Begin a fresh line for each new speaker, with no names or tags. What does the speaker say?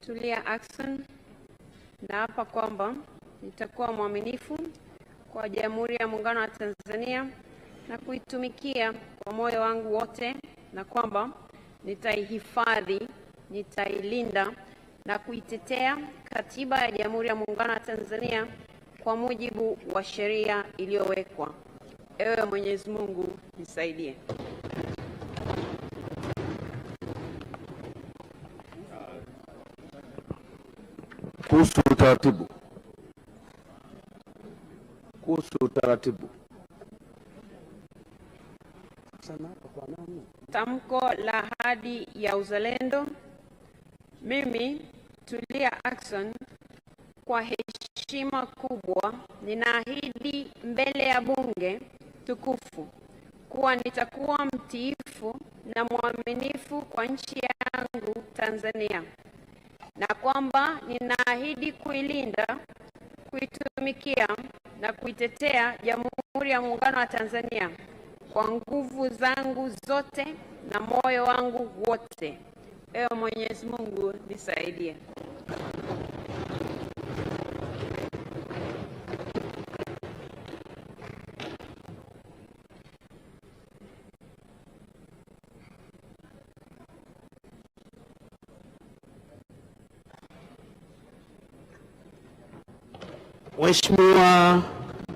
Tulia Ackson, naapa kwamba nitakuwa mwaminifu kwa Jamhuri ya Muungano wa Tanzania na kuitumikia kwa moyo wangu wote, na kwamba nitaihifadhi, nitailinda na kuitetea Katiba ya Jamhuri ya Muungano wa Tanzania kwa mujibu wa sheria iliyowekwa. Ewe Mwenyezi Mungu nisaidie.
Kuhusu utaratibu.
Tamko la ahadi ya uzalendo. Mimi Tulia Ackson, kwa heshima kubwa ninaahidi mbele ya Bunge tukufu kuwa nitakuwa mtiifu na mwaminifu kwa nchi yangu Tanzania, na kwamba ninaahidi kuilinda, kuitumikia na kuitetea Jamhuri ya Muungano wa Tanzania kwa nguvu zangu zote na moyo wangu wote. Ewe Mwenyezi Mungu nisaidie.
Mheshimiwa